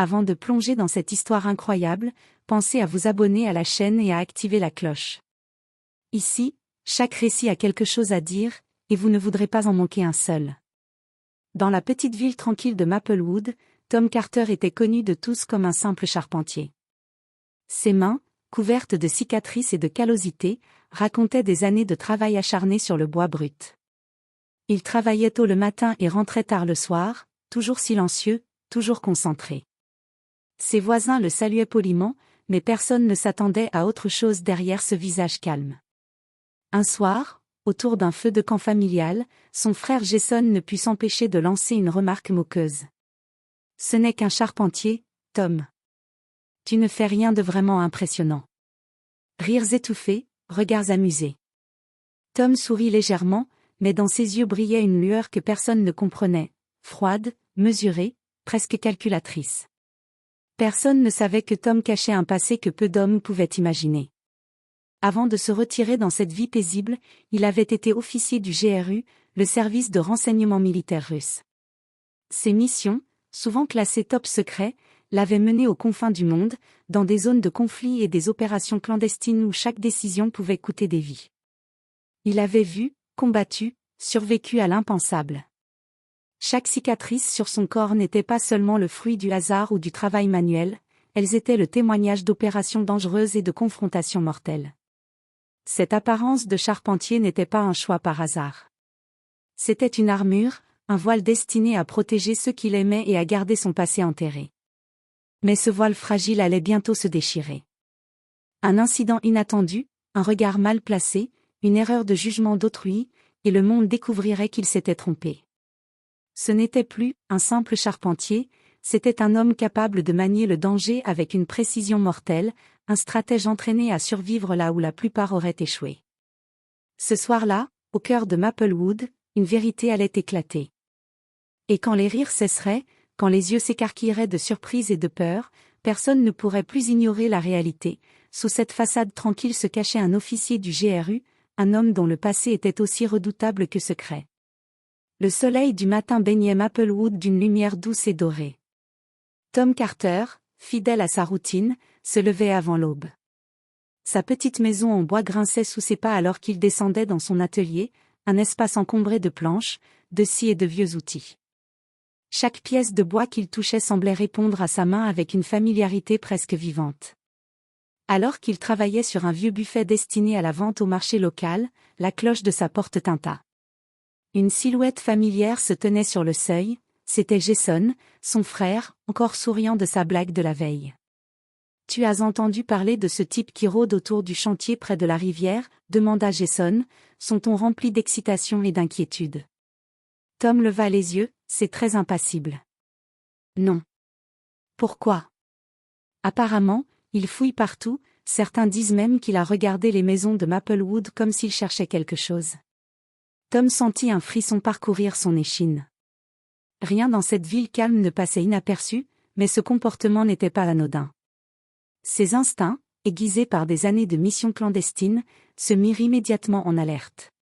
Avant de plonger dans cette histoire incroyable, pensez à vous abonner à la chaîne et à activer la cloche. Ici, chaque récit a quelque chose à dire, et vous ne voudrez pas en manquer un seul. Dans la petite ville tranquille de Maplewood, Tom Carter était connu de tous comme un simple charpentier. Ses mains, couvertes de cicatrices et de callosités, racontaient des années de travail acharné sur le bois brut. Il travaillait tôt le matin et rentrait tard le soir, toujours silencieux, toujours concentré. Ses voisins le saluaient poliment, mais personne ne s'attendait à autre chose derrière ce visage calme. Un soir, autour d'un feu de camp familial, son frère Jason ne put s'empêcher de lancer une remarque moqueuse. « Ce n'est qu'un charpentier, Tom. Tu ne fais rien de vraiment impressionnant. » Rires étouffés, regards amusés. Tom sourit légèrement, mais dans ses yeux brillait une lueur que personne ne comprenait, froide, mesurée, presque calculatrice. Personne ne savait que Tom cachait un passé que peu d'hommes pouvaient imaginer. Avant de se retirer dans cette vie paisible, il avait été officier du GRU, le service de renseignement militaire russe. Ses missions, souvent classées top secret, l'avaient mené aux confins du monde, dans des zones de conflit et des opérations clandestines où chaque décision pouvait coûter des vies. Il avait vu, combattu, survécu à l'impensable. Chaque cicatrice sur son corps n'était pas seulement le fruit du hasard ou du travail manuel, elles étaient le témoignage d'opérations dangereuses et de confrontations mortelles. Cette apparence de charpentier n'était pas un choix par hasard. C'était une armure, un voile destiné à protéger ceux qu'il aimait et à garder son passé enterré. Mais ce voile fragile allait bientôt se déchirer. Un incident inattendu, un regard mal placé, une erreur de jugement d'autrui, et le monde découvrirait qu'il s'était trompé. Ce n'était plus un simple charpentier, c'était un homme capable de manier le danger avec une précision mortelle, un stratège entraîné à survivre là où la plupart auraient échoué. Ce soir-là, au cœur de Maplewood, une vérité allait éclater. Et quand les rires cesseraient, quand les yeux s'écarquilleraient de surprise et de peur, personne ne pourrait plus ignorer la réalité. Sous cette façade tranquille se cachait un officier du GRU, un homme dont le passé était aussi redoutable que secret. Le soleil du matin baignait Maplewood d'une lumière douce et dorée. Tom Carter, fidèle à sa routine, se levait avant l'aube. Sa petite maison en bois grinçait sous ses pas alors qu'il descendait dans son atelier, un espace encombré de planches, de scies et de vieux outils. Chaque pièce de bois qu'il touchait semblait répondre à sa main avec une familiarité presque vivante. Alors qu'il travaillait sur un vieux buffet destiné à la vente au marché local, la cloche de sa porte tinta. Une silhouette familière se tenait sur le seuil, c'était Jason, son frère, encore souriant de sa blague de la veille. « Tu as entendu parler de ce type qui rôde autour du chantier près de la rivière ?» demanda Jason, son ton rempli d'excitation et d'inquiétude. Tom leva les yeux, c'est très impassible. Non. Pourquoi? Apparemment, il fouille partout, certains disent même qu'il a regardé les maisons de Maplewood comme s'il cherchait quelque chose. Tom sentit un frisson parcourir son échine. Rien dans cette ville calme ne passait inaperçu, mais ce comportement n'était pas anodin. Ses instincts, aiguisés par des années de missions clandestines, se mirent immédiatement en alerte.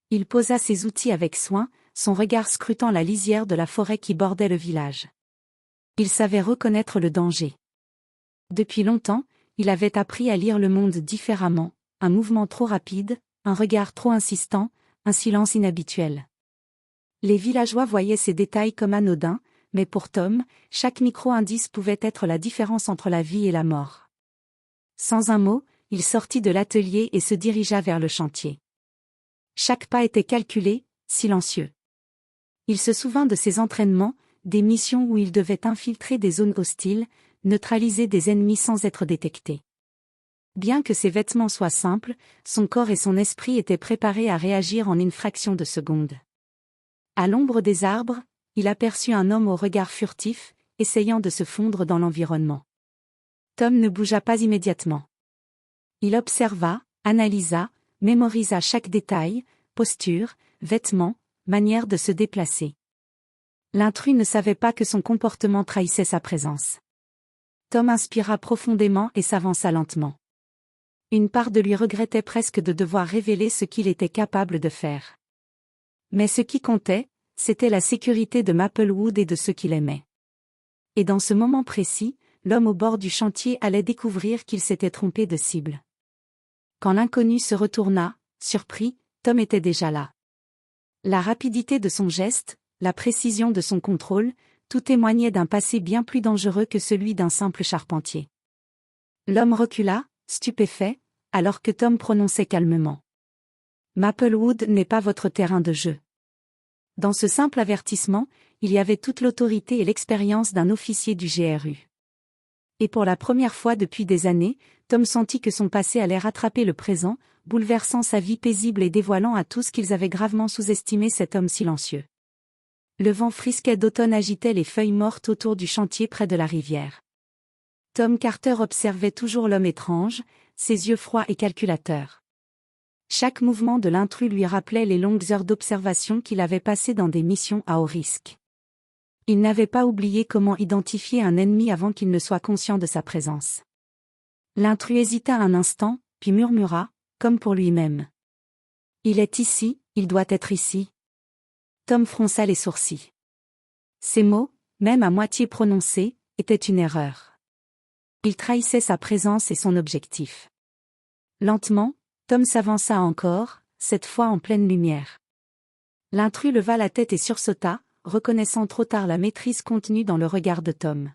Il posa ses outils avec soin, son regard scrutant la lisière de la forêt qui bordait le village. Il savait reconnaître le danger. Depuis longtemps, il avait appris à lire le monde différemment, un mouvement trop rapide, un regard trop insistant, un silence inhabituel. Les villageois voyaient ces détails comme anodins, mais pour Tom, chaque micro-indice pouvait être la différence entre la vie et la mort. Sans un mot, il sortit de l'atelier et se dirigea vers le chantier. Chaque pas était calculé, silencieux. Il se souvint de ses entraînements, des missions où il devait infiltrer des zones hostiles, neutraliser des ennemis sans être détecté. Bien que ses vêtements soient simples, son corps et son esprit étaient préparés à réagir en une fraction de seconde. À l'ombre des arbres, il aperçut un homme au regard furtif, essayant de se fondre dans l'environnement. Tom ne bougea pas immédiatement. Il observa, analysa, mémorisa chaque détail, posture, vêtements, manière de se déplacer. L'intrus ne savait pas que son comportement trahissait sa présence. Tom inspira profondément et s'avança lentement. Une part de lui regrettait presque de devoir révéler ce qu'il était capable de faire. Mais ce qui comptait, c'était la sécurité de Maplewood et de ceux qu'il aimait. Et dans ce moment précis, l'homme au bord du chantier allait découvrir qu'il s'était trompé de cible. Quand l'inconnu se retourna, surpris, Tom était déjà là. La rapidité de son geste, la précision de son contrôle, tout témoignait d'un passé bien plus dangereux que celui d'un simple charpentier. L'homme recula, stupéfait, alors que Tom prononçait calmement. Maplewood n'est pas votre terrain de jeu. Dans ce simple avertissement, il y avait toute l'autorité et l'expérience d'un officier du GRU. Et pour la première fois depuis des années, Tom sentit que son passé allait rattraper le présent, bouleversant sa vie paisible et dévoilant à tous qu'ils avaient gravement sous-estimé cet homme silencieux. Le vent frisquet d'automne agitait les feuilles mortes autour du chantier près de la rivière. Tom Carter observait toujours l'homme étrange, ses yeux froids et calculateurs. Chaque mouvement de l'intrus lui rappelait les longues heures d'observation qu'il avait passées dans des missions à haut risque. Il n'avait pas oublié comment identifier un ennemi avant qu'il ne soit conscient de sa présence. L'intrus hésita un instant, puis murmura, comme pour lui-même. « Il est ici, il doit être ici. » Tom fronça les sourcils. Ces mots, même à moitié prononcés, étaient une erreur. Il trahissait sa présence et son objectif. Lentement, Tom s'avança encore, cette fois en pleine lumière. L'intrus leva la tête et sursauta, reconnaissant trop tard la maîtrise contenue dans le regard de Tom.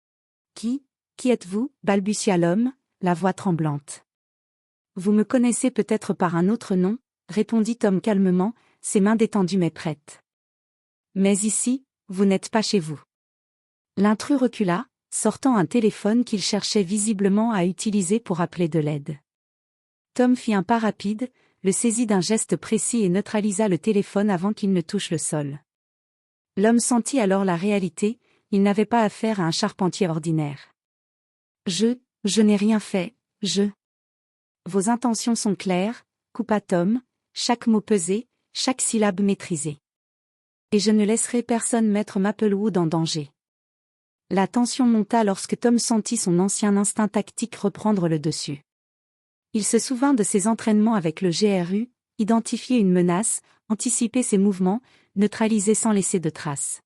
« Qui êtes-vous » balbutia l'homme, la voix tremblante. « Vous me connaissez peut-être par un autre nom » répondit Tom calmement, ses mains détendues mais prêtes. « Mais ici, vous n'êtes pas chez vous. » L'intrus recula, sortant un téléphone qu'il cherchait visiblement à utiliser pour appeler de l'aide. Tom fit un pas rapide, le saisit d'un geste précis et neutralisa le téléphone avant qu'il ne touche le sol. L'homme sentit alors la réalité, il n'avait pas affaire à un charpentier ordinaire. « Je n'ai rien fait, Vos intentions sont claires, coupa Tom, chaque mot pesé, chaque syllabe maîtrisée. Et je ne laisserai personne mettre Maplewood en danger. » La tension monta lorsque Tom sentit son ancien instinct tactique reprendre le dessus. Il se souvint de ses entraînements avec le GRU, identifier une menace, anticiper ses mouvements, neutraliser sans laisser de traces.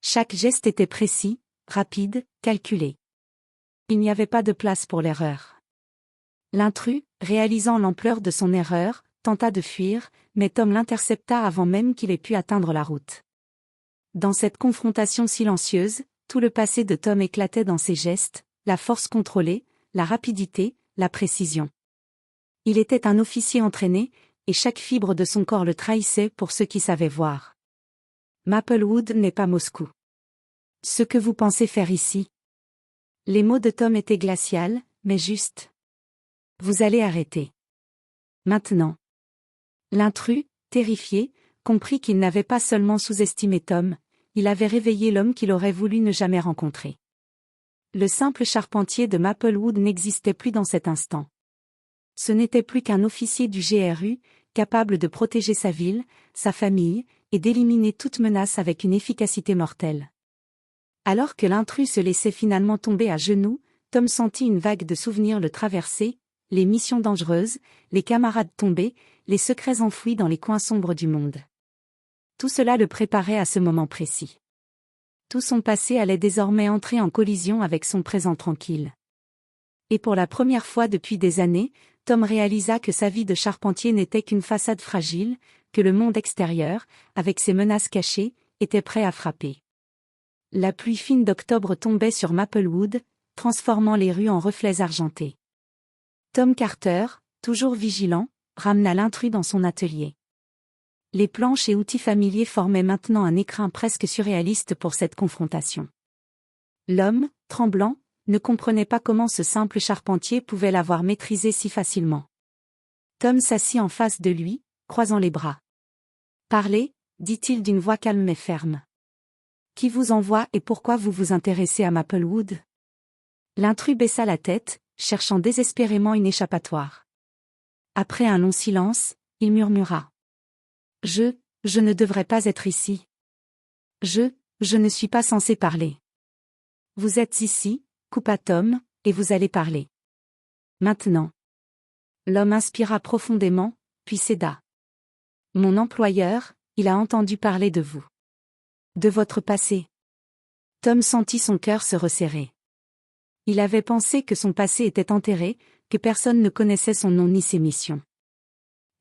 Chaque geste était précis, rapide, calculé. Il n'y avait pas de place pour l'erreur. L'intrus, réalisant l'ampleur de son erreur, tenta de fuir, mais Tom l'intercepta avant même qu'il ait pu atteindre la route. Dans cette confrontation silencieuse, tout le passé de Tom éclatait dans ses gestes, la force contrôlée, la rapidité, la précision. Il était un officier entraîné, et chaque fibre de son corps le trahissait pour ceux qui savaient voir. Maplewood n'est pas Moscou. Ce que vous pensez faire ici. Les mots de Tom étaient glacials, mais justes. Vous allez arrêter. Maintenant. L'intrus, terrifié, comprit qu'il n'avait pas seulement sous-estimé Tom, il avait réveillé l'homme qu'il aurait voulu ne jamais rencontrer. Le simple charpentier de Maplewood n'existait plus dans cet instant. Ce n'était plus qu'un officier du GRU, capable de protéger sa ville, sa famille, et d'éliminer toute menace avec une efficacité mortelle. Alors que l'intrus se laissait finalement tomber à genoux, Tom sentit une vague de souvenirs le traverser, les missions dangereuses, les camarades tombés, les secrets enfouis dans les coins sombres du monde. Tout cela le préparait à ce moment précis. Tout son passé allait désormais entrer en collision avec son présent tranquille. Et pour la première fois depuis des années, Tom réalisa que sa vie de charpentier n'était qu'une façade fragile, que le monde extérieur, avec ses menaces cachées, était prêt à frapper. La pluie fine d'octobre tombait sur Maplewood, transformant les rues en reflets argentés. Tom Carter, toujours vigilant, ramena l'intrus dans son atelier. Les planches et outils familiers formaient maintenant un écrin presque surréaliste pour cette confrontation. L'homme, tremblant, ne comprenait pas comment ce simple charpentier pouvait l'avoir maîtrisé si facilement. Tom s'assit en face de lui, croisant les bras. « Parlez, dit-il d'une voix calme mais ferme. Qui vous envoie et pourquoi vous vous intéressez à Maplewood ?» L'intrus baissa la tête, cherchant désespérément une échappatoire. Après un long silence, il murmura. « Je ne devrais pas être ici. Je ne suis pas censé parler. » « Vous êtes ici, » coupa Tom, « et vous allez parler. Maintenant. » L'homme inspira profondément, puis céda. « Mon employeur, il a entendu parler de vous. De votre passé. Tom sentit son cœur se resserrer. Il avait pensé que son passé était enterré, que personne ne connaissait son nom ni ses missions.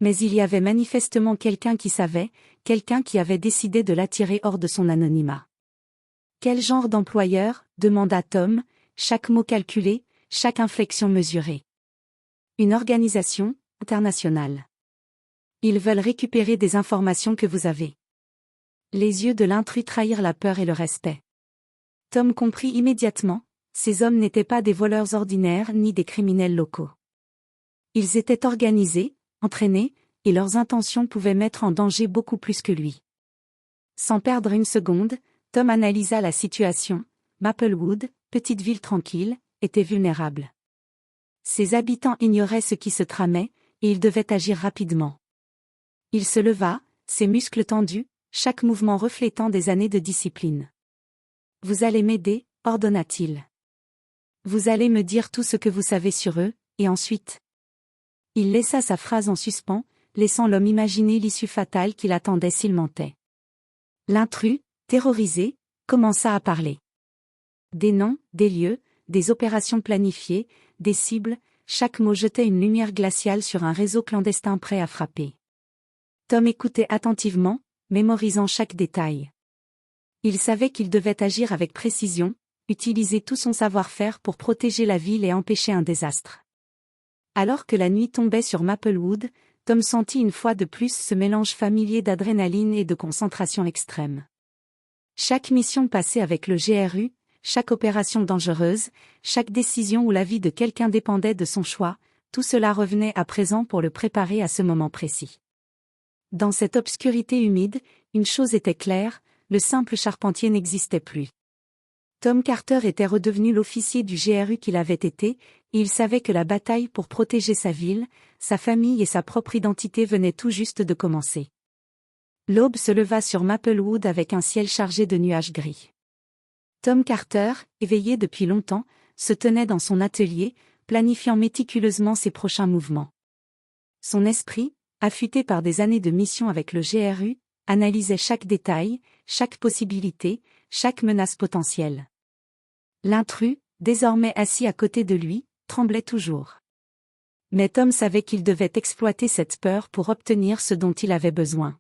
Mais il y avait manifestement quelqu'un qui savait, quelqu'un qui avait décidé de l'attirer hors de son anonymat. Quel genre d'employeur, demanda Tom, chaque mot calculé, chaque inflexion mesurée. Une organisation internationale. Ils veulent récupérer des informations que vous avez. Les yeux de l'intrus trahirent la peur et le respect. Tom comprit immédiatement, ces hommes n'étaient pas des voleurs ordinaires ni des criminels locaux. Ils étaient organisés, entraînés, et leurs intentions pouvaient mettre en danger beaucoup plus que lui. Sans perdre une seconde, Tom analysa la situation. Maplewood, petite ville tranquille, était vulnérable. Ses habitants ignoraient ce qui se tramait, et il devait agir rapidement. Il se leva, ses muscles tendus, chaque mouvement reflétant des années de discipline. « Vous allez m'aider » ordonna-t-il. « Vous allez me dire tout ce que vous savez sur eux, et ensuite… » Il laissa sa phrase en suspens, laissant l'homme imaginer l'issue fatale qui l'attendait s'il mentait. L'intrus, terrorisé, commença à parler. Des noms, des lieux, des opérations planifiées, des cibles, chaque mot jetait une lumière glaciale sur un réseau clandestin prêt à frapper. Tom écoutait attentivement, mémorisant chaque détail. Il savait qu'il devait agir avec précision, utiliser tout son savoir-faire pour protéger la ville et empêcher un désastre. Alors que la nuit tombait sur Maplewood, Tom sentit une fois de plus ce mélange familier d'adrénaline et de concentration extrême. Chaque mission passée avec le GRU, chaque opération dangereuse, chaque décision où la vie de quelqu'un dépendait de son choix, tout cela revenait à présent pour le préparer à ce moment précis. Dans cette obscurité humide, une chose était claire, le simple charpentier n'existait plus. Tom Carter était redevenu l'officier du GRU qu'il avait été, et il savait que la bataille pour protéger sa ville, sa famille et sa propre identité venait tout juste de commencer. L'aube se leva sur Maplewood avec un ciel chargé de nuages gris. Tom Carter, éveillé depuis longtemps, se tenait dans son atelier, planifiant méticuleusement ses prochains mouvements. Son esprit, affûté par des années de mission avec le GRU, analysait chaque détail, chaque possibilité, chaque menace potentielle. L'intrus, désormais assis à côté de lui, tremblait toujours. Mais Tom savait qu'il devait exploiter cette peur pour obtenir ce dont il avait besoin.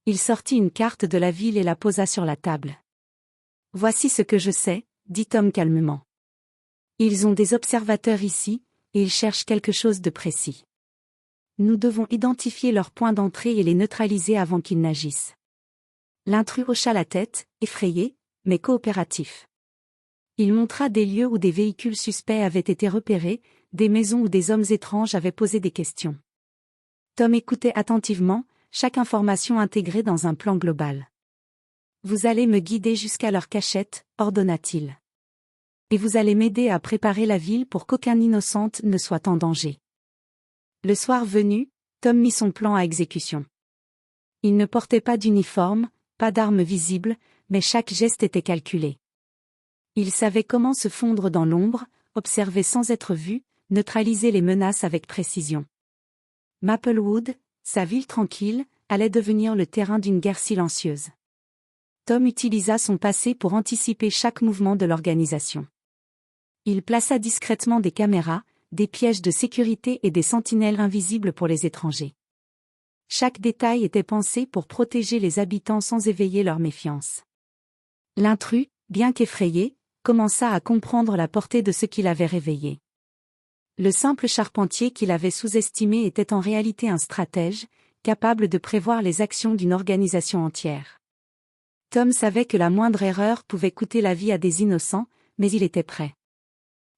Il sortit une carte de la ville et la posa sur la table. « Voici ce que je sais, » dit Tom calmement. « Ils ont des observateurs ici, et ils cherchent quelque chose de précis. Nous devons identifier leurs points d'entrée et les neutraliser avant qu'ils n'agissent. » L'intrus hocha la tête, effrayé, mais coopératif. Il montra des lieux où des véhicules suspects avaient été repérés, des maisons où des hommes étranges avaient posé des questions. Tom écoutait attentivement, chaque information intégrée dans un plan global. « Vous allez me guider jusqu'à leur cachette, » ordonna-t-il. « Et vous allez m'aider à préparer la ville pour qu'aucun innocent ne soit en danger. » Le soir venu, Tom mit son plan à exécution. Il ne portait pas d'uniforme, pas d'armes visibles, mais chaque geste était calculé. Il savait comment se fondre dans l'ombre, observer sans être vu, neutraliser les menaces avec précision. Maplewood, sa ville tranquille, allait devenir le terrain d'une guerre silencieuse. Tom utilisa son passé pour anticiper chaque mouvement de l'organisation. Il plaça discrètement des caméras, des pièges de sécurité et des sentinelles invisibles pour les étrangers. Chaque détail était pensé pour protéger les habitants sans éveiller leur méfiance. L'intrus, bien qu'effrayé, commença à comprendre la portée de ce qu'il avait réveillé. Le simple charpentier qu'il avait sous-estimé était en réalité un stratège, capable de prévoir les actions d'une organisation entière. Tom savait que la moindre erreur pouvait coûter la vie à des innocents, mais il était prêt.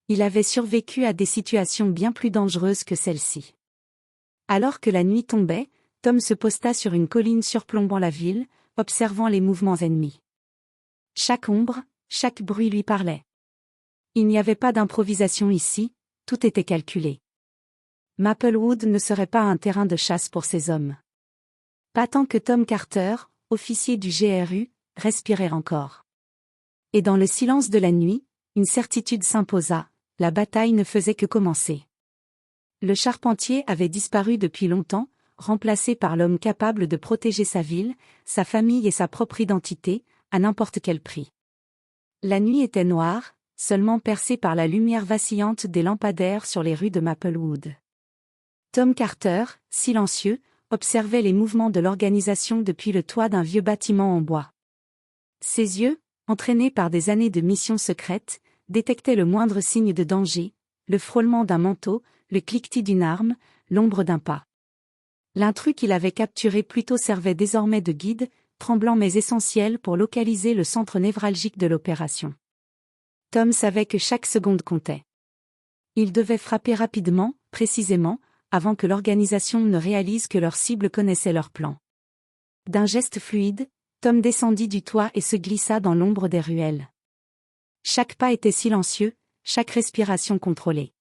Il avait survécu à des situations bien plus dangereuses que celle-ci. Alors que la nuit tombait, Tom se posta sur une colline surplombant la ville, observant les mouvements ennemis. Chaque ombre, chaque bruit lui parlait. Il n'y avait pas d'improvisation ici, tout était calculé. Maplewood ne serait pas un terrain de chasse pour ces hommes. Pas tant que Tom Carter, officier du GRU, respirait encore. Et dans le silence de la nuit, une certitude s'imposa, la bataille ne faisait que commencer. Le charpentier avait disparu depuis longtemps, remplacé par l'homme capable de protéger sa ville, sa famille et sa propre identité, à n'importe quel prix. La nuit était noire, seulement percée par la lumière vacillante des lampadaires sur les rues de Maplewood. Tom Carter, silencieux, observait les mouvements de l'organisation depuis le toit d'un vieux bâtiment en bois. Ses yeux, entraînés par des années de missions secrètes, détectaient le moindre signe de danger, le frôlement d'un manteau, le cliquetis d'une arme, l'ombre d'un pas. L'intrus qu'il avait capturé plus tôt servait désormais de guide, tremblant mais essentiel pour localiser le centre névralgique de l'opération. Tom savait que chaque seconde comptait. Il devait frapper rapidement, précisément, avant que l'organisation ne réalise que leur cible connaissait leur plan. D'un geste fluide, Tom descendit du toit et se glissa dans l'ombre des ruelles. Chaque pas était silencieux, chaque respiration contrôlée.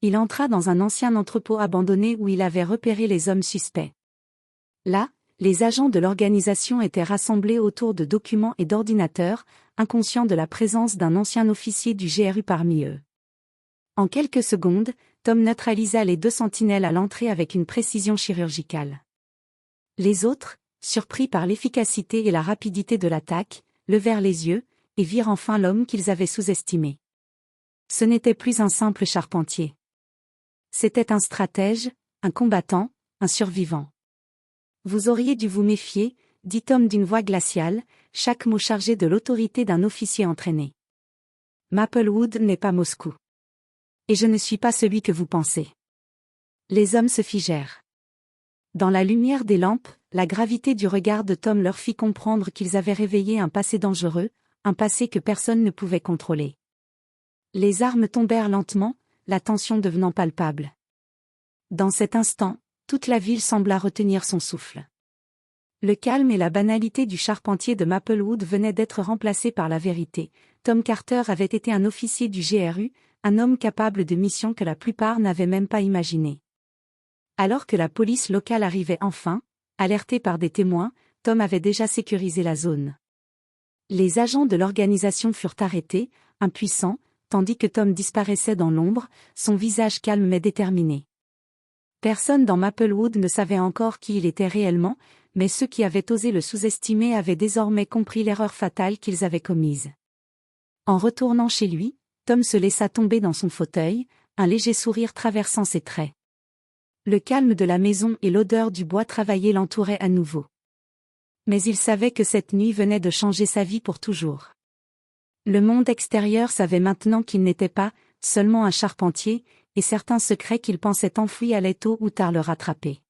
Il entra dans un ancien entrepôt abandonné où il avait repéré les hommes suspects. Là, les agents de l'organisation étaient rassemblés autour de documents et d'ordinateurs, inconscients de la présence d'un ancien officier du GRU parmi eux. En quelques secondes, Tom neutralisa les 2 sentinelles à l'entrée avec une précision chirurgicale. Les autres, surpris par l'efficacité et la rapidité de l'attaque, levèrent les yeux, et virent enfin l'homme qu'ils avaient sous-estimé. Ce n'était plus un simple charpentier. C'était un stratège, un combattant, un survivant. Vous auriez dû vous méfier, dit Tom d'une voix glaciale, chaque mot chargé de l'autorité d'un officier entraîné. Maplewood n'est pas Moscou. Et je ne suis pas celui que vous pensez. Les hommes se figèrent. Dans la lumière des lampes, la gravité du regard de Tom leur fit comprendre qu'ils avaient réveillé un passé dangereux, un passé que personne ne pouvait contrôler. Les armes tombèrent lentement, la tension devenant palpable. Dans cet instant, toute la ville sembla retenir son souffle. Le calme et la banalité du charpentier de Maplewood venaient d'être remplacés par la vérité. Tom Carter avait été un officier du GRU, un homme capable de missions que la plupart n'avaient même pas imaginées. Alors que la police locale arrivait enfin, alertée par des témoins, Tom avait déjà sécurisé la zone. Les agents de l'organisation furent arrêtés, impuissants, tandis que Tom disparaissait dans l'ombre, son visage calme mais déterminé. Personne dans Maplewood ne savait encore qui il était réellement, mais ceux qui avaient osé le sous-estimer avaient désormais compris l'erreur fatale qu'ils avaient commise. En retournant chez lui, Tom se laissa tomber dans son fauteuil, un léger sourire traversant ses traits. Le calme de la maison et l'odeur du bois travaillé l'entouraient à nouveau. Mais il savait que cette nuit venait de changer sa vie pour toujours. Le monde extérieur savait maintenant qu'il n'était pas seulement un charpentier, et certains secrets qu'il pensait enfouis allaient tôt ou tard le rattraper.